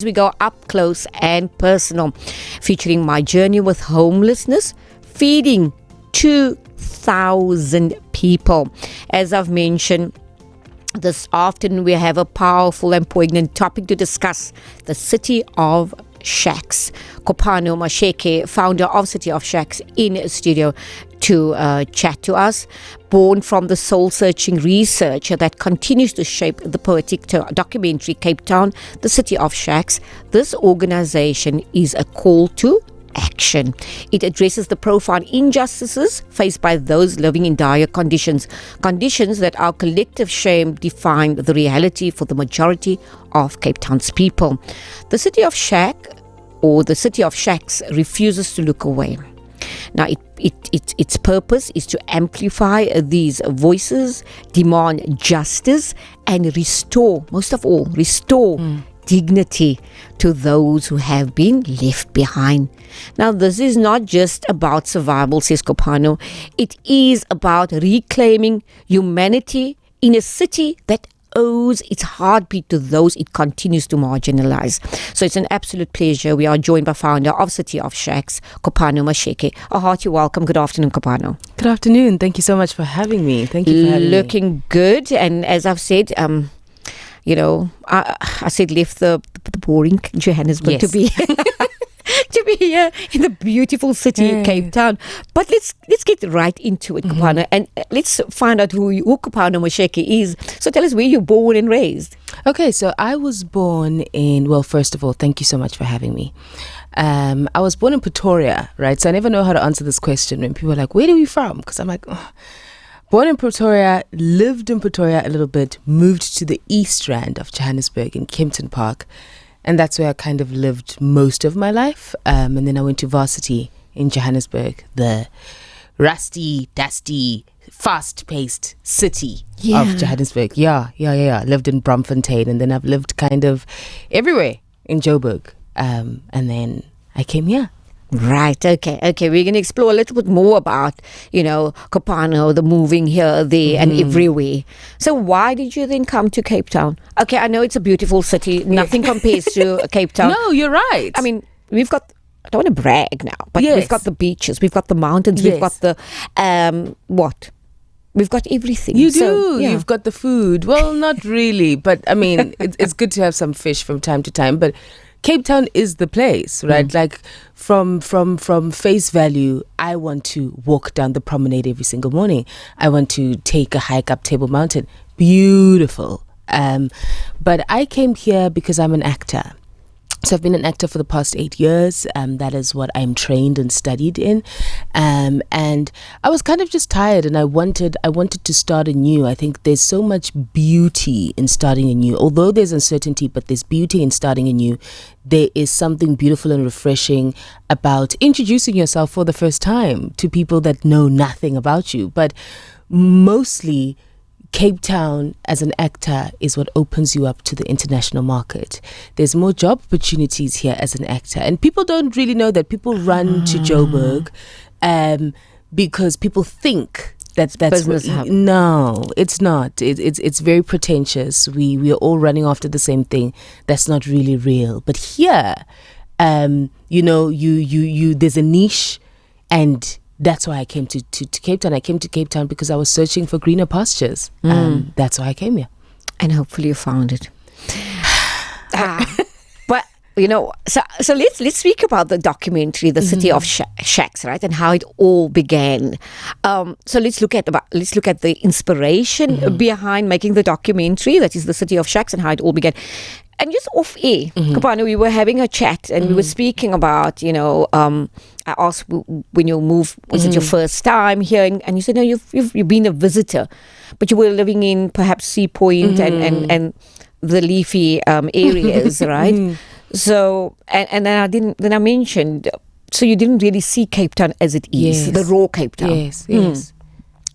We go up close and personal, featuring my journey with homelessness, feeding 2,000 people. As I've mentioned, this afternoon we have a powerful and poignant topic to discuss: the City of Shacks. Kopano Mashike, founder of City of Shacks, in studio to chat to us. Born from the soul-searching research that continues to shape the poetic documentary Cape Town, the City of Shacks, this organization is a call to action. It addresses the profound injustices faced by those living in dire conditions that our collective shame define the reality for the majority of Cape Town's people. The City of Shack, or the City of Shacks, refuses to look away. Now, its purpose is to amplify these voices, demand justice, and restore, most of all, dignity to those who have been left behind. Now, this is not just about survival, says Kopano. It is about reclaiming humanity in a city that owes its heartbeat to those it continues to marginalize. So it's an absolute pleasure. We are joined by founder of City of Shacks, Kopano Mashike. A hearty welcome. Good afternoon, Kopano. Good afternoon. Thank you so much for having me. Thank you for having me. Looking good. And as I've said, I said left the boring Johannesburg to be to be here in the beautiful city, Cape Town. But let's get right into it, Kopano, and let's find out who Kopano Mashike is. So tell us where you're born and raised. Okay, so I was born in, well, first of all, thank you so much for having me. I was born in Pretoria, right? So I never know how to answer this question when people are like, where are you from? Because I'm like, born in Pretoria, lived in Pretoria a little bit, moved to the East Rand of Johannesburg in Kempton Park. And that's where I kind of lived most of my life. And then I went to varsity in Johannesburg, the rusty, dusty, fast-paced city of Johannesburg. Yeah. Lived in Braamfontein, and then I've lived kind of everywhere in Joburg. And then I came here. Right, okay. We're going to explore a little bit more about, Kopano, the moving here, there, and everywhere. So why did you then come to Cape Town? Okay, I know it's a beautiful city. Nothing compares to Cape Town. No, you're right. I mean, we've got, I don't want to brag now, but we've got the beaches, we've got the mountains, we've got the, We've got everything. You do. You've got the food. Well, not really, but I mean, it's good to have some fish from time to time, but Cape Town is the place, right? Like from face value, I want to walk down the promenade every single morning. I want to take a hike up Table Mountain. Beautiful. But I came here because I'm an actor. So I've been an actor for the past 8 years. That is what I'm trained and studied in. And I was kind of just tired, and I wanted to start anew. I think there's so much beauty in starting anew. Although there's uncertainty, but there's beauty in starting anew. There is something beautiful and refreshing about introducing yourself for the first time to people that know nothing about you. But mostly, Cape Town as an actor is what opens you up to the international market. There's more job opportunities here as an actor, and people don't really know that. People run to Joburg because people think that's business hub. No, it's not. It's very pretentious. We are all running after the same thing. That's not really real. But here, you there's a niche, and that's why I came to Cape Town. I came to Cape Town because I was searching for greener pastures. That's why I came here. And hopefully you found it. But, so let's speak about the documentary, The City of Shacks, right? And how it all began. So let's look at the inspiration behind making the documentary, that is The City of Shacks, and how it all began. And just off air, Kopano, we were having a chat, and we were speaking about, I asked when you moved, was it your first time here? And you said, no, you've been a visitor, but you were living in perhaps Sea Point and the leafy areas, right? So, and then I mentioned, so you didn't really see Cape Town as it is, the raw Cape Town. Yes.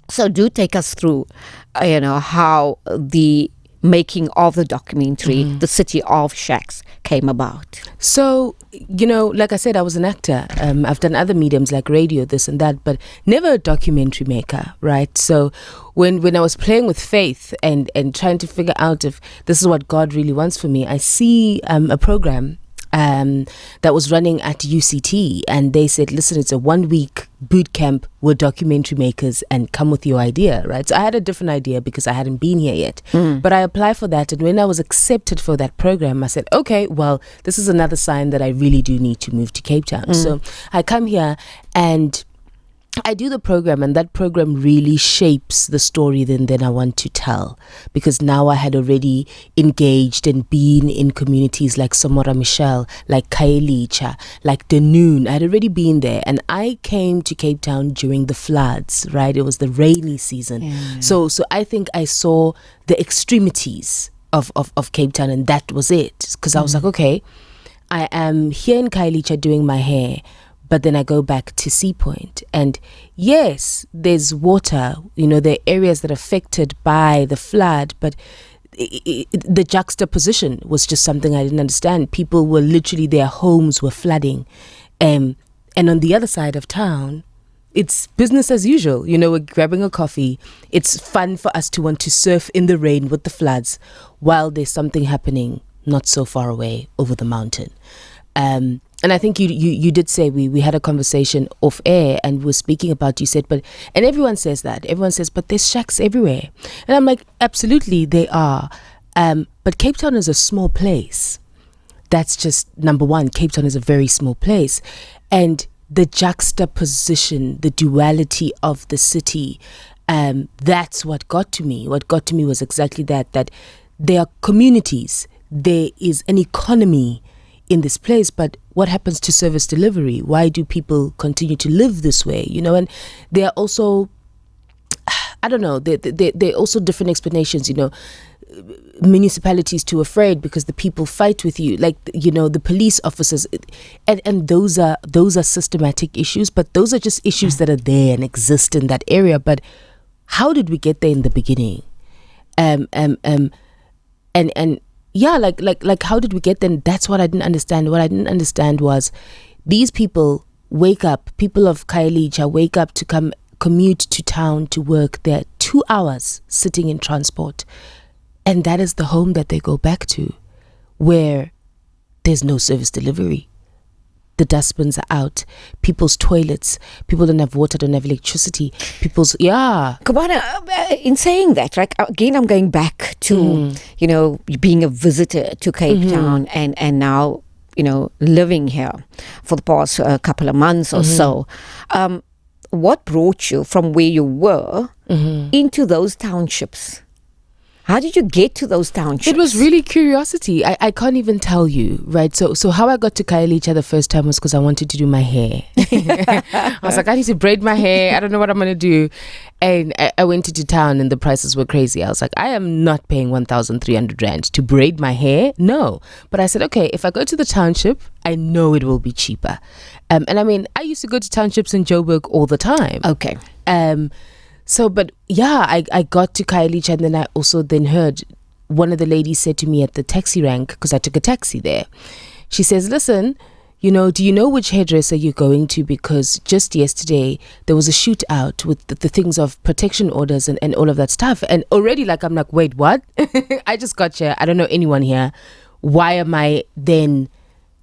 So do take us through, how the making of the documentary, The City of Shacks, came about? So, like I said, I was an actor. I've done other mediums like radio, this and that, but never a documentary maker, right? So when I was playing with faith and trying to figure out if this is what God really wants for me, I see a program that was running at UCT, and they said, listen, it's a 1-week boot camp with documentary makers and come with your idea, right? So I had a different idea because I hadn't been here yet, but I applied for that, and when I was accepted for that program, I said, okay, well, this is another sign that I really do need to move to Cape Town. So I come here and I do the program, and that program really shapes the story then I want to tell, because now I had already engaged and been in communities like Samora Michelle, like Kaelicha, like Danoon. I had already been there, and I came to Cape Town during the floods, right? It was the rainy season. Yeah. So I think I saw the extremities of Cape Town, and that was it. Because I was like, okay, I am here in Kaelicha doing my hair, but then I go back to Sea Point, and yes, there's water, there are areas that are affected by the flood, but the juxtaposition was just something I didn't understand. People were literally, their homes were flooding, and on the other side of town, it's business as usual. We're grabbing a coffee. It's fun for us to want to surf in the rain with the floods while there's something happening not so far away over the mountain. And I think you did say we had a conversation off air, and we were speaking about, you said, and everyone says that. Everyone says, but there's shacks everywhere. And I'm like, absolutely, they are. But Cape Town is a small place. That's just number one. Cape Town is a very small place. And the juxtaposition, the duality of the city, that's what got to me. What got to me was exactly that there are communities, there is an economy in this place, but what happens to service delivery? Why do people continue to live this way? And there are also, I don't know, there are also different explanations. Municipalities too afraid because the people fight with you, like the police officers, and those are systematic issues, but those are just issues that are there and exist in that area. But how did we get there in the beginning? Yeah, like how did we get there? And that's what I didn't understand. What I didn't understand was these people wake up, people of Kaelicha wake up to come commute to town to work. They're 2 hours sitting in transport. And that is the home that they go back to, where there's no service delivery. The dustbins are out. People's toilets. People don't have water, don't have electricity. Kopano, in saying that, right, again, I'm going back to, being a visitor to Cape Town and now, living here for the past couple of months or so. What brought you from where you were into those townships? How did you get to those townships? It was really curiosity. I can't even tell you, right? So how I got to Kaelicha the first time was because I wanted to do my hair. I was like, I need to braid my hair. I don't know what I'm going to do. And I went into town and the prices were crazy. I was like, I am not paying 1,300 Rand to braid my hair. No. But I said, okay, if I go to the township, I know it will be cheaper. And I mean, I used to go to townships in Joburg all the time. Okay. So, but yeah, I got to Kaelicha, and then I also then heard one of the ladies said to me at the taxi rank, because I took a taxi there. She says, listen, do you know which hairdresser you're going to? Because just yesterday there was a shootout with the things of protection orders and all of that stuff. And already I'm like, wait, what? I just got here. I don't know anyone here. Why am I then,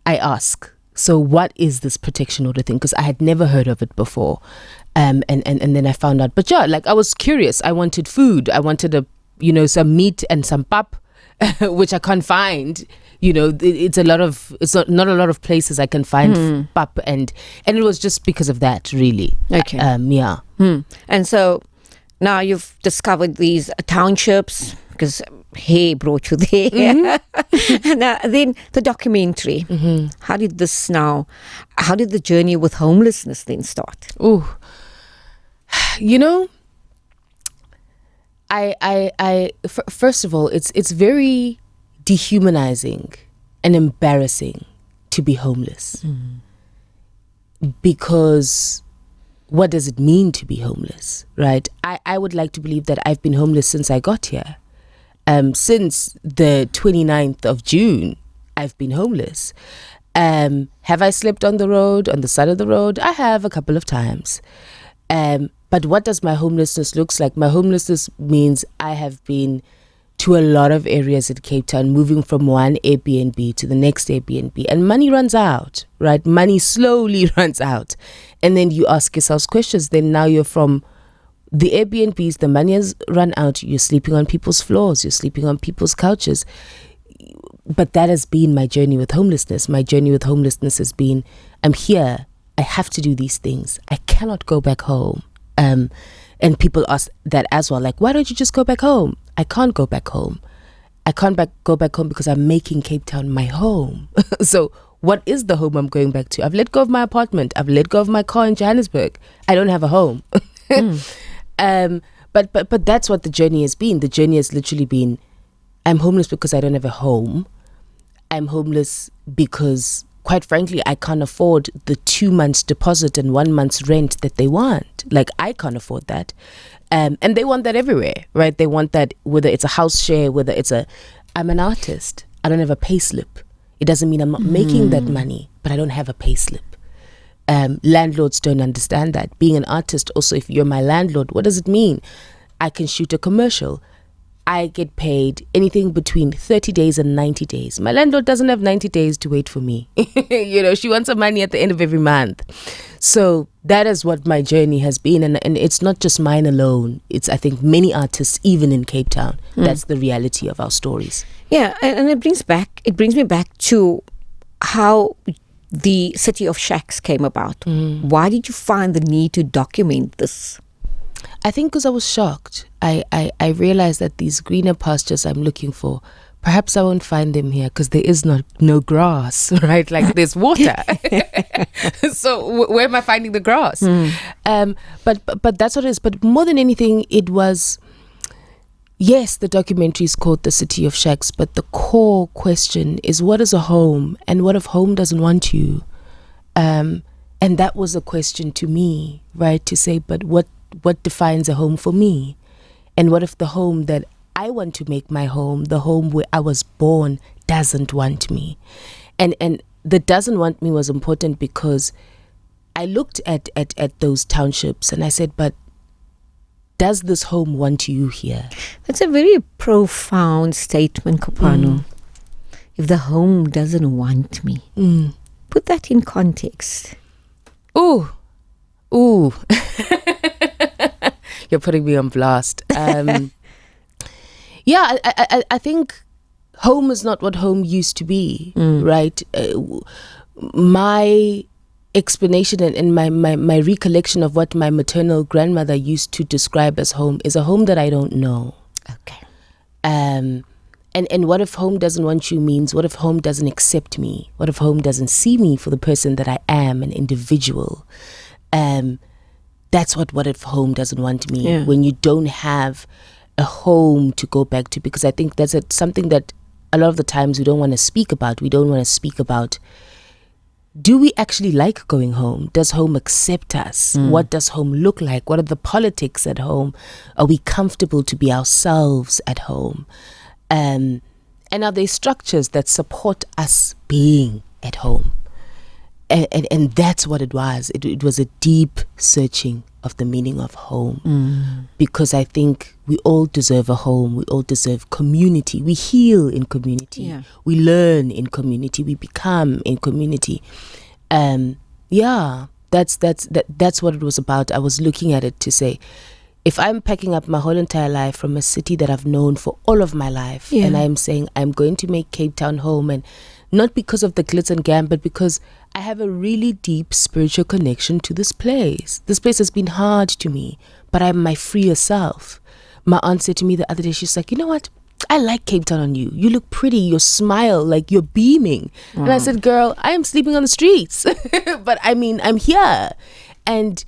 I ask. So what is this protection order thing? Because I had never heard of it before. And then I found out. But yeah, I was curious. I wanted food. I wanted some meat and some pap, which I can't find. It's not a lot of places I can find pap, and it was just because of that, really. Okay. Yeah. And so now you've discovered these townships because hair brought you there. And then the documentary. How did the journey with homelessness then start? Oh, first of all, it's very dehumanizing and embarrassing to be homeless. Because what does it mean to be homeless, right? I would like to believe that I've been homeless since I got here. Since the 29th of June, I've been homeless. Have I slept on the road, on the side of the road? I have a couple of times. But what does my homelessness looks like? My homelessness means I have been to a lot of areas in Cape Town, moving from one Airbnb to the next Airbnb. And money runs out, right? Money slowly runs out. And then you ask yourselves questions. Then now you're from the Airbnbs, the money has run out. You're sleeping on people's floors. You're sleeping on people's couches. But that has been my journey with homelessness. My journey with homelessness has been, I'm here. I have to do these things. I cannot go back home. And people ask that as well. Like, why don't you just go back home? I can't go back home. I can't go back home because I'm making Cape Town my home. So what is the home I'm going back to? I've let go of my apartment. I've let go of my car in Johannesburg. I don't have a home. But that's what the journey has been. The journey has literally been, I'm homeless because I don't have a home. I'm homeless because, quite frankly, I can't afford the 2 months deposit and 1 month's rent that they want. Like, I can't afford that. And they want that everywhere, right? They want that, whether it's a house share, whether it's I'm an artist. I don't have a pay slip. It doesn't mean I'm not making that money, but I don't have a pay slip. Landlords don't understand that. Being an artist, also, if you're my landlord, what does it mean? I can shoot a commercial. I get paid anything between 30 days and 90 days. My landlord doesn't have 90 days to wait for me. She wants some money at the end of every month. So that is what my journey has been. And it's not just mine alone. It's, I think, many artists, even in Cape Town. That's the reality of our stories. Yeah, and it brings me back to how the City of Shacks came about. Why did you find the need to document this? I think because I was shocked. I realized that these greener pastures I'm looking for, perhaps I won't find them here because there is no grass, right? Like, there's water. So where am I finding the grass? But that's what it is. But more than anything, it was, yes, the documentary is called The City of Shacks, but the core question is, what is a home? And what if home doesn't want you? And that was a question to me, right? To say, but what defines a home for me? And what if the home that I want to make my home, the home where I was born, doesn't want me? And the doesn't want me was important because I looked at those townships and I said, but does this home want you here? That's a very profound statement, Kopano. If the home doesn't want me, put that in context. Ooh. You're putting me on blast. Yeah, I think home is not what home used to be, right? My explanation and my recollection of what my maternal grandmother used to describe as home is a home that I don't know. Okay. And what if home doesn't want you means, what if home doesn't accept me? What if home doesn't see me for the person that I am, an individual? That's what if home doesn't want me. Yeah. When you don't have a home to go back to, because I think that's something that a lot of the times we don't want to speak about. We don't want to speak about, do we actually like going home? Does home accept us? What does home look like? What are the politics at home? Are we comfortable to be ourselves at home? And are there structures that support us being at home? And that's what it was. It was a deep searching of the meaning of home. Because I think we all deserve a home. We all deserve community. We heal in community. Yeah. We learn in community. We become in community. Yeah, that's what it was about. I was looking at it to say, if I'm packing up my whole entire life from a city that I've known for all of my life, and I'm saying I'm going to make Cape Town home, and not because of the glitz and glam, but because I have a really deep spiritual connection to this place. This place has been hard to me, but I'm my freer self. My aunt said to me the other day, she's like, you know what? I like Cape Town on you. You look pretty. You smile like you're beaming. And I said, girl, I am sleeping on the streets. But I mean, I'm here. And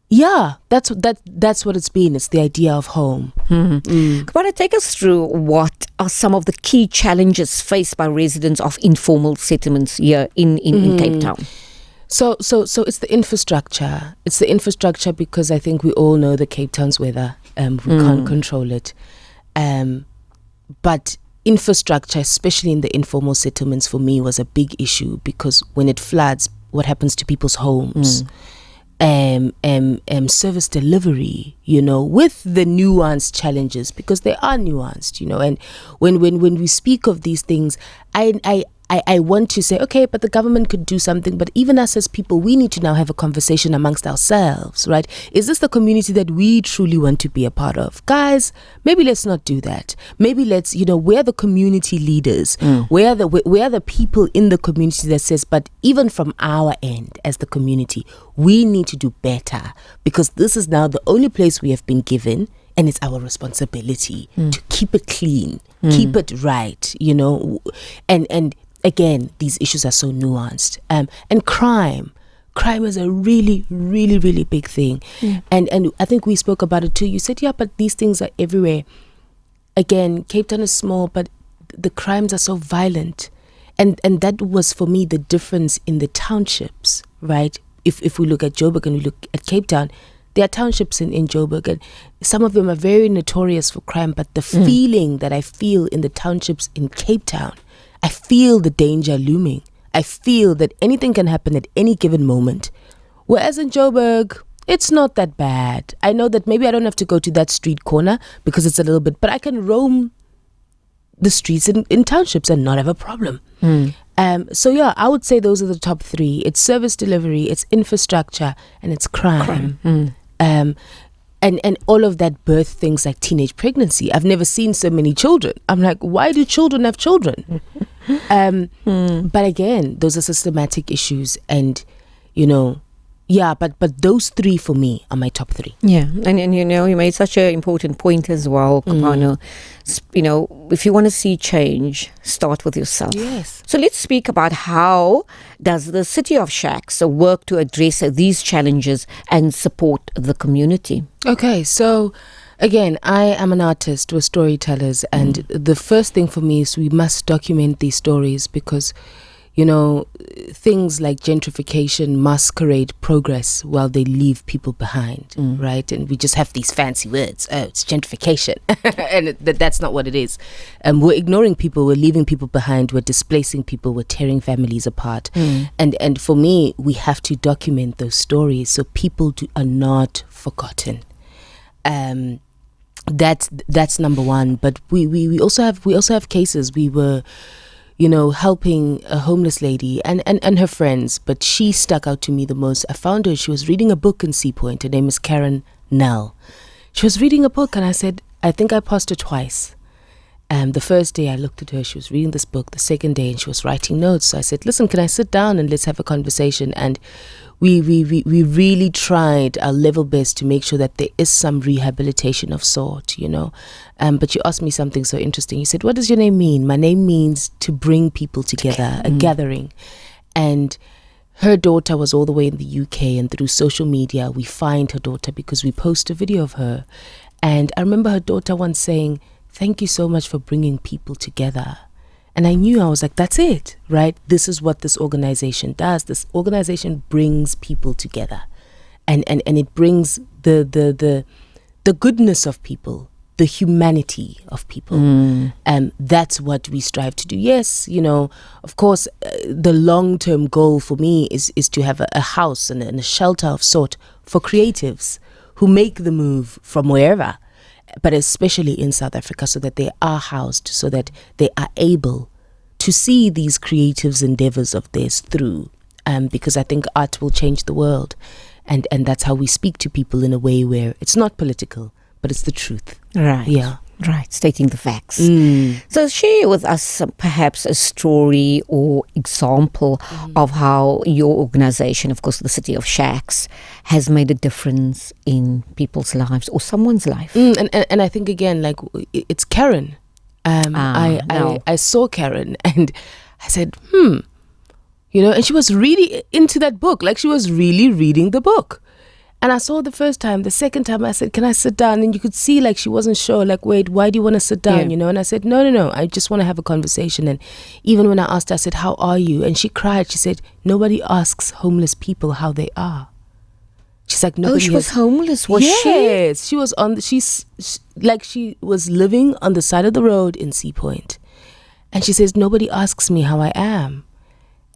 yeah, that's what it's been. It's the idea of home. Kopano, take us through what are some of the key challenges faced by residents of informal settlements here in Cape Town. So it's the infrastructure. It's the infrastructure because I think we all know the Cape Town's weather. We can't control it. but infrastructure, especially in the informal settlements, for me was a big issue, because when it floods, what happens to people's homes? Service delivery, with the nuanced challenges, because they are nuanced, and when we speak of these things, I want to say, okay, but the government could do something, but even us as people, we need to now have a conversation amongst ourselves, right? Is this the community that we truly want to be a part of? Guys, maybe let's not do that. Maybe let's, we're the community leaders. We're the people in the community that says, but even from our end as the community, we need to do better, because this is now the only place we have been given, and it's our responsibility to keep it clean, keep it right, and again, these issues are so nuanced. And crime is a really, really, really big thing. And I think we spoke about it too. You said, yeah, but these things are everywhere. Again, Cape Town is small, but the crimes are so violent. And that was, for me, the difference in the townships, right? If we look at Joburg and we look at Cape Town, there are townships in Joburg, and some of them are very notorious for crime, but the feeling that I feel in the townships in Cape Town, I feel the danger looming. I feel that anything can happen at any given moment. Whereas in Joburg, it's not that bad. I know that maybe I don't have to go to that street corner because it's a little bit, but I can roam the streets in townships and not have a problem. So yeah, I would say those are the top three. It's service delivery, it's infrastructure, and it's crime. And all of that birth things like teenage pregnancy. I've never seen so many children. I'm like, why do children have children? But again, those are systematic issues, and but those three for me are my top three. Yeah, and you made such an important point as well, Kopano. If you want to see change, start with yourself. Yes. So let's speak about how does the City of Shacks work to address these challenges and support the community. Okay, so again, I am an artist. We're storytellers, and the first thing for me is we must document these stories, because things like gentrification masquerade progress while they leave people behind, right? And we just have these fancy words. Oh, it's gentrification. And that's not what it is. We're ignoring people. We're leaving people behind. We're displacing people. We're tearing families apart. And for me, we have to document those stories so people are not forgotten. That's number one. But we also have cases. We were helping a homeless lady and her friends, but she stuck out to me the most. I found her, she was reading a book in Sea Point. Her name is Karen Nell. She was reading a book, and I said, I think I passed her twice. The first day I looked at her, she was reading this book. The second day, and she was writing notes. So I said, listen, can I sit down and let's have a conversation? And we really tried our level best to make sure that there is some rehabilitation of sort, But you asked me something so interesting. You said, what does your name mean? My name means to bring people together, a gathering. And her daughter was all the way in the UK, and through social media, we find her daughter because we post a video of her. And I remember her daughter once saying, thank you so much for bringing people together. And I knew, I was like, that's it, right? This is what this organization does. This organization brings people together. And it brings the goodness of people, the humanity of people. That's what we strive to do. Yes, of course, the long-term goal for me is to have a house and a shelter of sort for creatives who make the move from wherever, but especially in South Africa, so that they are housed, so that they are able to see these creatives' endeavors of theirs through. Because I think art will change the world. And that's how we speak to people in a way where it's not political, but it's the truth. Right. Yeah. Right, stating the facts. So share with us perhaps a story or example of how your organization, of course the City of Shacks, has made a difference in people's lives or someone's life. And I think again, like, it's Karen. I saw Karen and I said, and she was really into that book. Like, she was really reading the book. And I saw her the first time. The second time I said, can I sit down? And you could see, like, she wasn't sure. Like, wait, why do you want to sit down? And I said, no. I just want to have a conversation. And even when I asked her, I said, how are you? And she cried. She said, nobody asks homeless people how they are. She's like, nobody she was homeless, was she? Yes, she was she was living on the side of the road in Sea Point. And she says, nobody asks me how I am.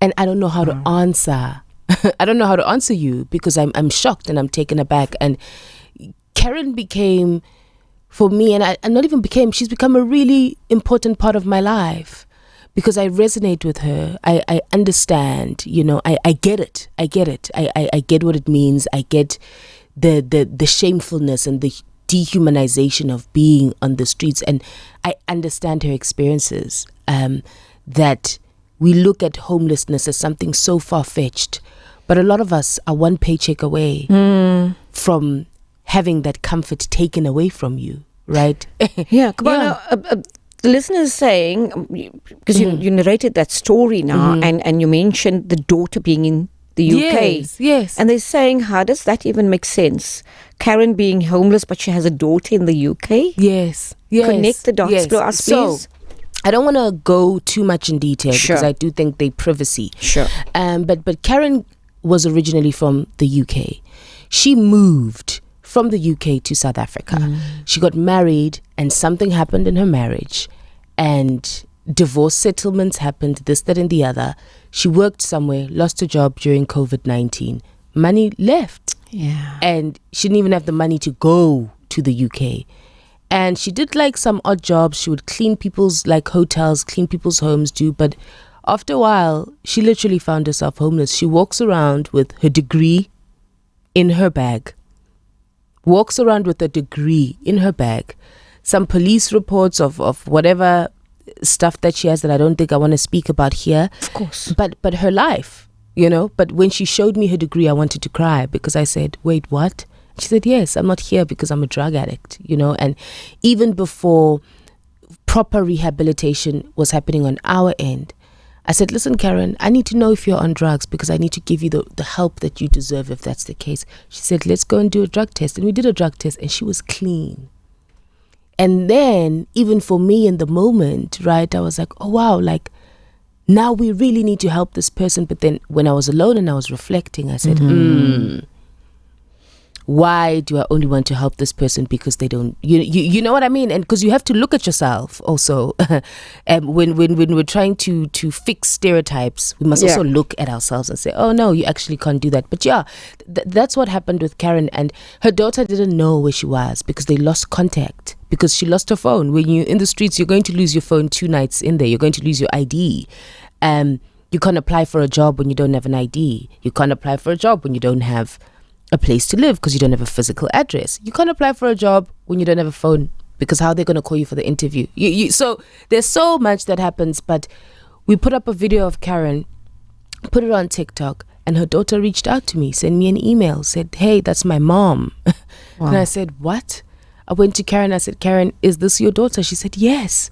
And I don't know how to answer. I don't know how to answer you because I'm shocked and I'm taken aback. And Karen became, for me, and not even became, she's become a really important part of my life because I resonate with her. I understand, I get it. I get what it means. I get the shamefulness and the dehumanization of being on the streets. And I understand her experiences, that we look at homelessness as something so far-fetched. But a lot of us are one paycheck away from having that comfort taken away from you, right? Yeah, Kopano, the listener is saying, because you narrated that story now, and you mentioned the daughter being in the UK. Yes. And they're saying, how does that even make sense? Karen being homeless, but she has a daughter in the UK? Yes. Connect the dots to us, please. So, I don't want to go too much in detail because I do think they privacy. Sure. But Karen was originally from the UK. She moved from the UK to South Africa. She got married and something happened in her marriage and divorce settlements happened, this, that and the other. She worked somewhere, lost her job during COVID-19. Money left. Yeah. And she didn't even have the money to go to the UK. And she did like some odd jobs. She would clean people's like hotels, clean people's homes, but after a while, she literally found herself homeless. She walks around with her degree in her bag. Some police reports of whatever stuff that she has that I don't think I want to speak about here. Of course. But her life, But when she showed me her degree, I wanted to cry because I said, wait, what? She said, yes, I'm not here because I'm a drug addict, And even before proper rehabilitation was happening on our end, I said, listen, Karen, I need to know if you're on drugs because I need to give you the help that you deserve if that's the case. She said, let's go and do a drug test. And we did a drug test and she was clean. And then even for me in the moment, right, I was like, oh, wow, like now we really need to help this person. But then when I was alone and I was reflecting, I said, why do I only want to help this person because they don't, you know what I mean? And because you have to look at yourself also. When we're trying to fix stereotypes, we must also look at ourselves and say, oh no, you actually can't do that. But that's what happened with Karen. And her daughter didn't know where she was because they lost contact, because she lost her phone. When you're in the streets, you're going to lose your phone 2 nights in there. You're going to lose your ID. You can't apply for a job when you don't have an ID. You can't apply for a job when you don't have a place to live because you don't have a physical address. You can't apply for a job when you don't have a phone because how are they going to call you for the interview? So there's so much that happens. But we put up a video of Karen, put it on TikTok, and her daughter reached out to me, sent me an email, said, hey, that's my mom. Wow. And I said, what? I went to Karen. I said, Karen, is this your daughter? She said, yes.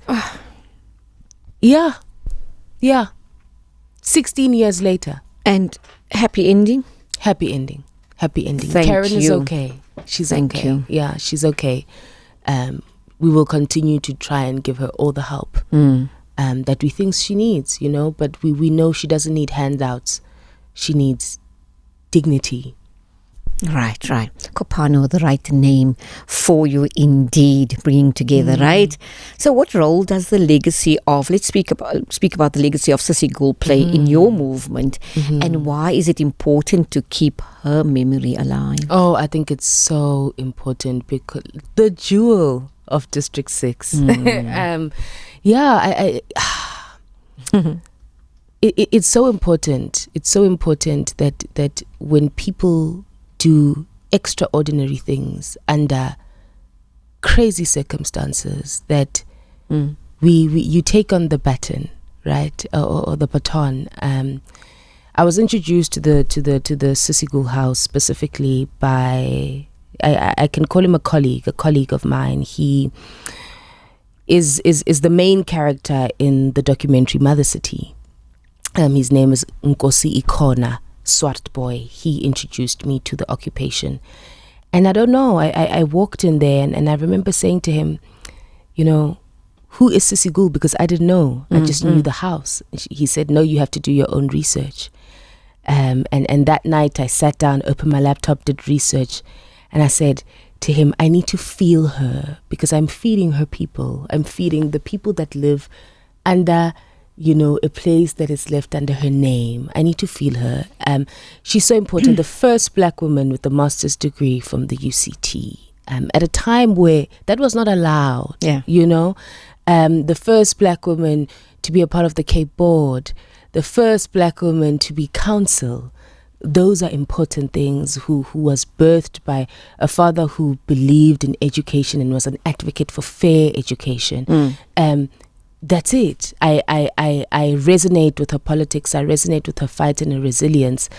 Yeah. 16 years later. And happy ending? Happy ending. Thank Karen you. is okay. She's Thank okay. you. Yeah, she's okay. We will continue to try and give her all the help that we think she needs, but we know she doesn't need handouts. She needs dignity. Right. Kopano, the right name for you indeed, bringing together, right? So what role does the legacy of, let's speak about the legacy of Sissy Gould play in your movement, and why is it important to keep her memory alive? Oh, I think it's so important because the jewel of District 6. It's so important. It's so important that when people do extraordinary things under crazy circumstances, that you take on the baton, right, or the baton. I was introduced to the Sissy Gould House specifically by I can call him a colleague of mine. He is the main character in the documentary Mother City. His name is Nkosi Ikona, Swart Boy. He introduced me to the occupation. And I don't know, I walked in there and I remember saying to him, who is Sissy Gould? Because I didn't know. I just knew the house. He said, no, you have to do your own research. And that night I sat down, opened my laptop, did research, and I said to him, I need to feel her, because I'm feeding her people. I'm feeding the people that live under, a place that is left under her name. I need to feel her. She's so important. The first black woman with a master's degree from the UCT. At a time where that was not allowed. Yeah. The first black woman to be a part of the Cape Board. The first black woman to be counsel. Those are important things, who was birthed by a father who believed in education and was an advocate for fair education. That's it. I resonate with her politics. I resonate with her fight and her resilience.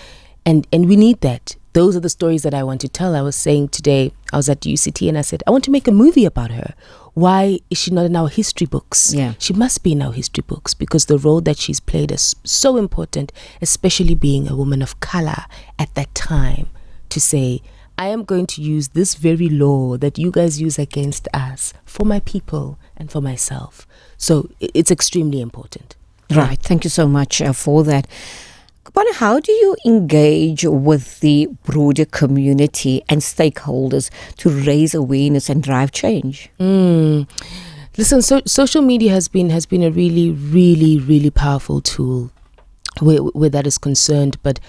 And we need that. Those are the stories that I want to tell. I was saying today, I was at UCT and I said, I want to make a movie about her. Why is she not in our history books? Yeah. She must be in our history books, because the role that she's played is so important, especially being a woman of color at that time, to say, I am going to use this very law that you guys use against us for my people and for myself. So it's extremely important. Right. Thank you so much for that. Kopano, how do you engage with the broader community and stakeholders to raise awareness and drive change? Listen, social media has been a really, really, really powerful tool where that is concerned. But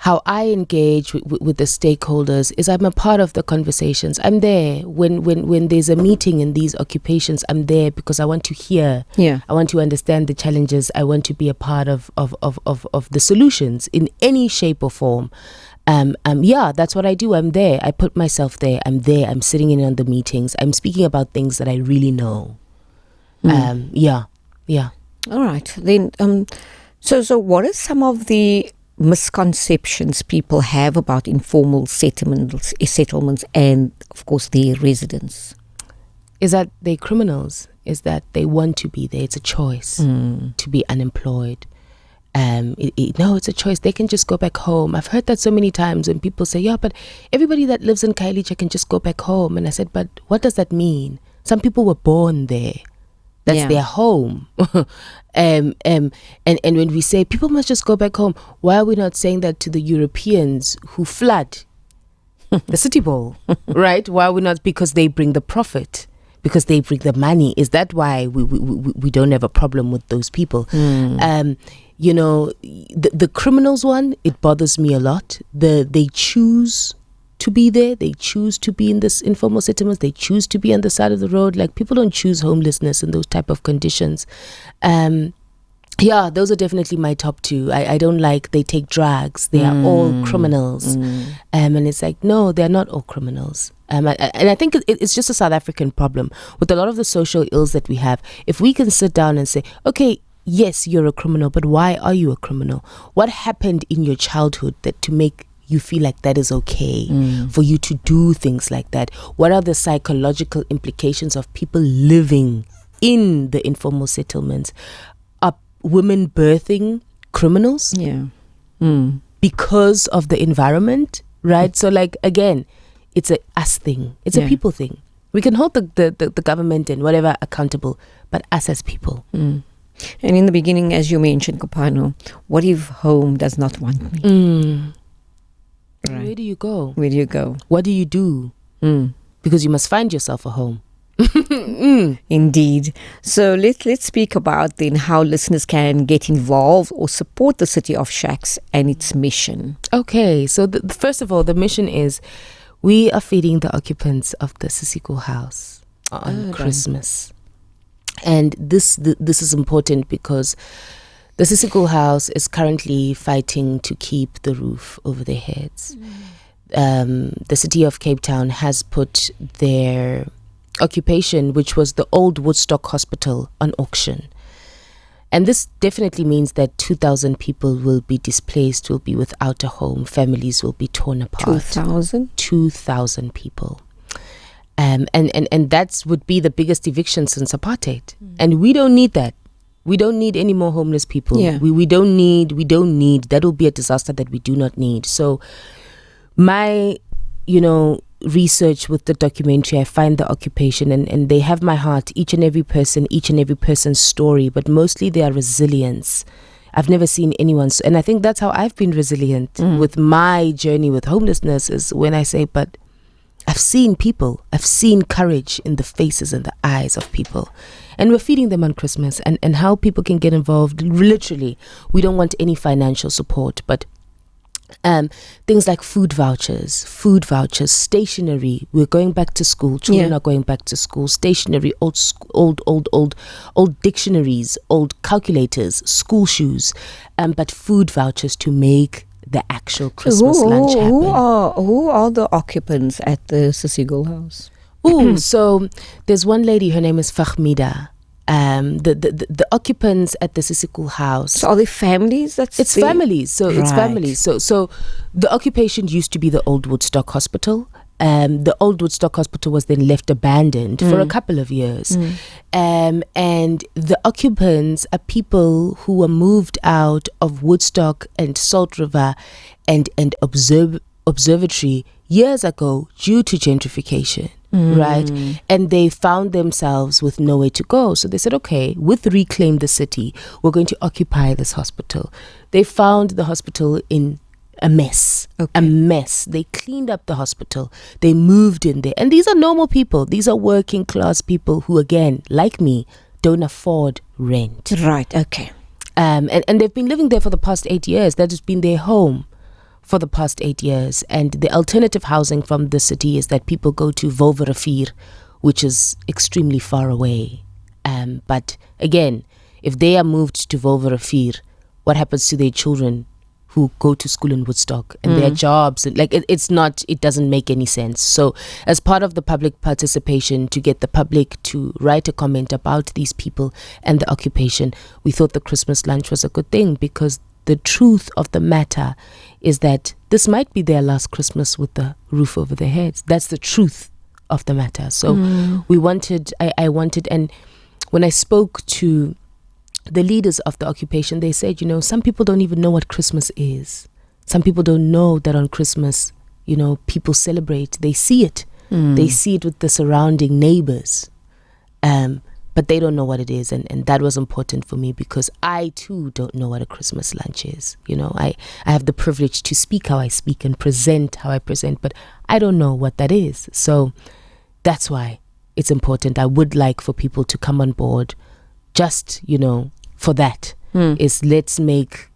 how I engage with the stakeholders is I'm a part of the conversations. I'm there when there's a meeting in these occupations. I'm there because I want to hear. Yeah. I want to understand the challenges. I want to be a part of the solutions in any shape or form. That's what I do. I'm there. I put myself there. I'm there. I'm sitting in on the meetings. I'm speaking about things that I really know. All right. Then, so what are some of the misconceptions people have about informal settlements and, of course, their residents? Is that they're criminals? Is that they want to be there? It's a choice to be unemployed. No, it's a choice. They can just go back home. I've heard that so many times when people say, yeah, but everybody that lives in Khayelitsha can just go back home. And I said, but what does that mean? Some people were born there. That's their home. And when we say people must just go back home, why are we not saying that to the Europeans who flood the City Bowl, right? Why are we not? Because they bring the profit, because they bring the money. Is that why we don't have a problem with those people? The criminals one, it bothers me a lot. They choose to be there. They choose to be in this informal settlements. They choose to be on the side of the road. Like, people don't choose homelessness and those type of conditions. Those are definitely my top two. I don't like they take drugs. They are all criminals. And it's like, no, they're not all criminals. And I think it's just a South African problem with a lot of the social ills that we have. If we can sit down and say, okay, yes, you're a criminal, but why are you a criminal? What happened in your childhood that to make you feel like that is okay for you to do things like that? What are the psychological implications of people living in the informal settlements? Are women birthing criminals? Yeah. Because of the environment, right? So, like, again, it's a us thing. It's a people thing. We can hold the government and whatever accountable, but us as people. And in the beginning, as you mentioned, Kopano, what if home does not want me? Right. Where do you go? Where do you go? What do you do? Because you must find yourself a home. Indeed. So let's speak about then how listeners can get involved or support the City of Shacks and its mission. Okay, so first of all, the mission is we are feeding the occupants of the Sisiko house on Christmas. And this is important because the Sisiko house is currently fighting to keep the roof over their heads. The city of Cape Town has put their occupation, which was the old Woodstock Hospital, on auction. And this definitely means that 2,000 people will be displaced, will be without a home. Families will be torn apart. 2,000? 2,000 people. And that would be the biggest eviction since apartheid. And we don't need that. We don't need any more homeless people. Yeah. We don't need, that will be a disaster that we do not need. So my, research with the documentary, I find the occupation and they have my heart, each and every person's story, but mostly their resilience. I've never seen anyone. And I think that's how I've been resilient with my journey with homelessness, is when I say, but I've seen people, I've seen courage in the faces and the eyes of people. And we're feeding them on Christmas, and how people can get involved. Literally, we don't want any financial support, but things like food vouchers, stationery. We're going back to school. Children are going back to school. Stationery, old dictionaries, old calculators, school shoes, but food vouchers to make the actual Christmas lunch happen. Who are the occupants at the Sissigul house? So there's one lady, her name is Fahmida. The occupants at the Sissigul house. So are they families? It's families. So it's families. So the occupation used to be the old Woodstock Hospital. The old Woodstock Hospital was then left abandoned for a couple of years. And the occupants are people who were moved out of Woodstock and Salt River and Observatory years ago due to gentrification. Right? And they found themselves with nowhere to go. So they said, okay, with Reclaim the City, we're going to occupy this hospital. They found the hospital in a mess. They cleaned up the hospital. They moved in there. And these are normal people. These are working class people who, again, like me, don't afford rent. Right, okay. And they've been living there for the past 8 years. That has been their home for the past 8 years. And the alternative housing from the city is that people go to Wolverrivier, which is extremely far away. But again, if they are moved to Wolverrivier, what happens to their children who go to school in Woodstock and their jobs? It doesn't make any sense. So as part of the public participation to get the public to write a comment about these people and the occupation, we thought the Christmas lunch was a good thing, because the truth of the matter is that this might be their last Christmas with the roof over their heads. That's the truth of the matter. So I wanted, and when I spoke to the leaders of the occupation, they said, some people don't even know what Christmas is. Some people don't know that on Christmas, people celebrate. They see it. They see it with the surrounding neighbors. But they don't know what it is. And that was important for me, because I too don't know what a Christmas lunch is. I have the privilege to speak how I speak and present how I present, but I don't know what that is. So that's why it's important. I would like for people to come on board just, for that. Is let's make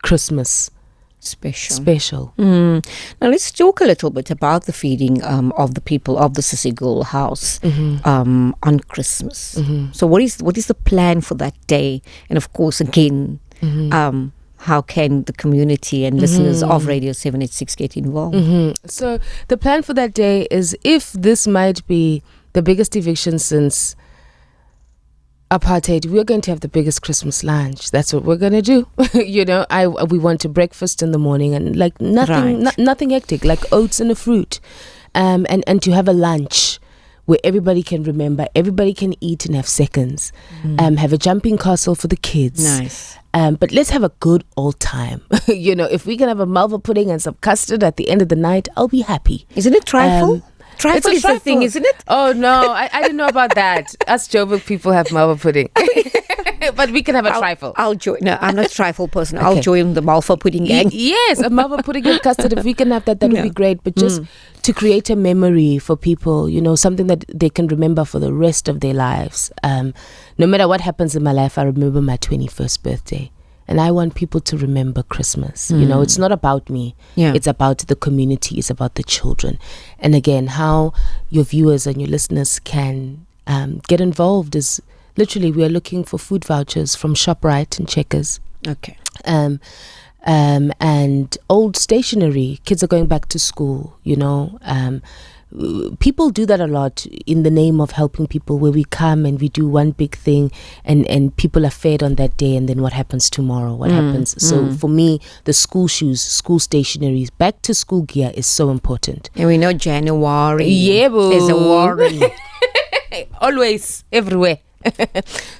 Christmas special. Now let's talk a little bit about the feeding of the people of the Sissigul house on Christmas. So what is the plan for that day? And of course, again, how can the community and listeners of Radio 786 get involved? So the plan for that day is, if this might be the biggest eviction since apartheid, we're going to have the biggest Christmas lunch. That's what we're going to do. We want to breakfast in the morning, and like nothing, nothing hectic, like oats and a fruit, and to have a lunch where everybody can remember, everybody can eat and have seconds, have a jumping castle for the kids. Nice. But let's have a good old time. If we can have a malva pudding and some custard at the end of the night, I'll be happy. Isn't it trifle? Trifle is the thing, isn't it? Oh, no, I didn't know about that. Us Joburg people have malva pudding. But we can have a trifle. I'll join. No, I'm not a trifle person. Okay. I'll join the malva pudding gang. Yes, a malva pudding and custard. If we can have that would be great. But just to create a memory for people, something that they can remember for the rest of their lives. No matter what happens in my life, I remember my 21st birthday. And I want people to remember Christmas. It's not about me. It's about the community. It's about the children. And again, how your viewers and your listeners can get involved is literally, we are looking for food vouchers from ShopRite and Checkers. Okay. And old stationery. Kids are going back to school, people do that a lot in the name of helping people, where we come and we do one big thing and people are fed on that day, and then what happens tomorrow? What happens? So for me, the school shoes, school stationeries, back to school gear is so important. And we know January is a worry. Always, everywhere.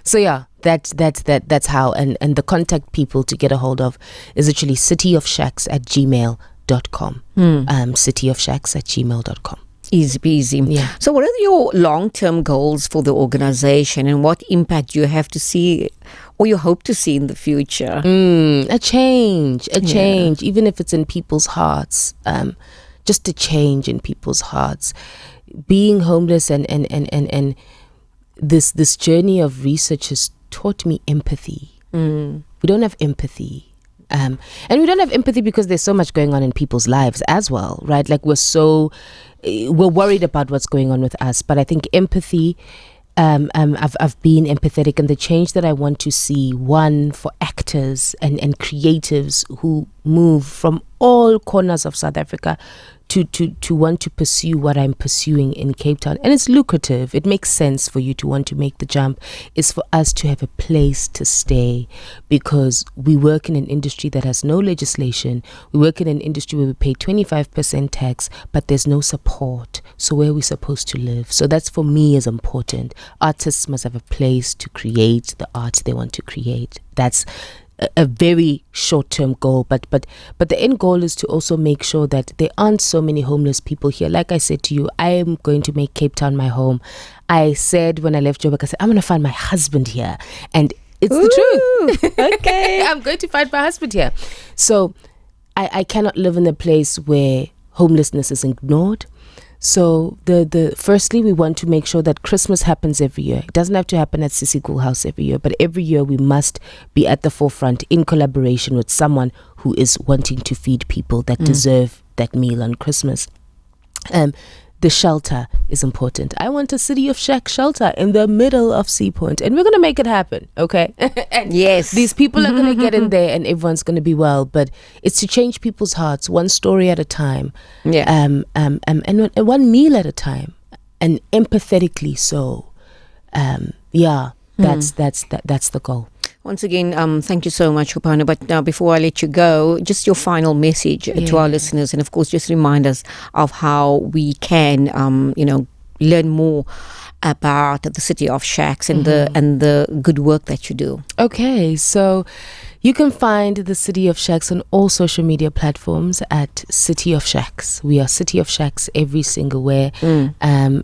So that's how, and the contact people to get a hold of is actually cityofshacks@gmail.com. cityofshacks@gmail.com. Easy peasy. Yeah. So what are your long-term goals for the organization, and what impact do you have to see or you hope to see in the future? A change, even if it's in people's hearts. Just a change in people's hearts. Being homeless and this journey of research has taught me empathy. We don't have empathy. And we don't have empathy because there's so much going on in people's lives as well, right? Like we're worried about what's going on with us. But I think empathy, I've been empathetic, and the change that I want to see, one, for actors and creatives who move from all corners of South Africa to want to pursue what I'm pursuing in Cape Town. And it's lucrative. It makes sense for you to want to make the jump, is for us to have a place to stay, because we work in an industry that has no legislation. We work in an industry where we pay 25% tax, but there's no support. So where are we supposed to live? So that's, for me, is important. Artists must have a place to create the art they want to create. That's a very short-term goal, but the end goal is to also make sure that there aren't so many homeless people here. Like I said to you, I am going to make Cape Town my home. I said when I left Joburg, I said, I'm going to find my husband here, and it's the truth. Okay. I'm going to find my husband here. So I cannot live in a place where homelessness is ignored. So firstly, we want to make sure that Christmas happens every year. It doesn't have to happen at Sissy Cool House every year, but every year we must be at the forefront in collaboration with someone who is wanting to feed people that deserve that meal on Christmas. The shelter is important. I want a City of Shack shelter in the middle of Sea Point, and we're going to make it happen, okay? And yes. These people are going to get in there and everyone's going to be well, but it's to change people's hearts, one story at a time, and one meal at a time, and empathetically so. That's the goal. Once again, thank you so much, Kopano. But now, before I let you go, just your final message to our listeners, and of course, just remind us of how we can, learn more about the City of Shacks and the good work that you do. Okay, so you can find the City of Shacks on all social media platforms at City of Shacks. We are City of Shacks every single where.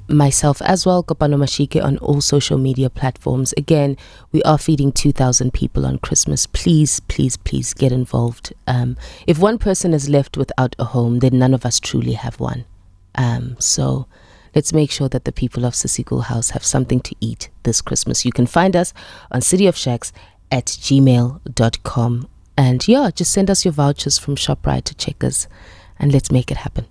Myself as well, Kopano Mashike, on all social media platforms. Again, we are feeding 2,000 people on Christmas. Please, please, please get involved. If one person is left without a home, then none of us truly have one. So let's make sure that the people of Sissy Cool House have something to eat this Christmas. You can find us on cityofshacks@gmail.com. And just send us your vouchers from ShopRite to Checkers, and let's make it happen.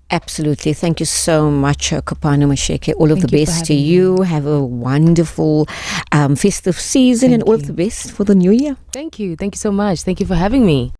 Absolutely. Thank you so much, Kopano Mashike. All of the best to you. Have a wonderful festive season, and all of the best for the new year. Thank you. Thank you so much. Thank you for having me.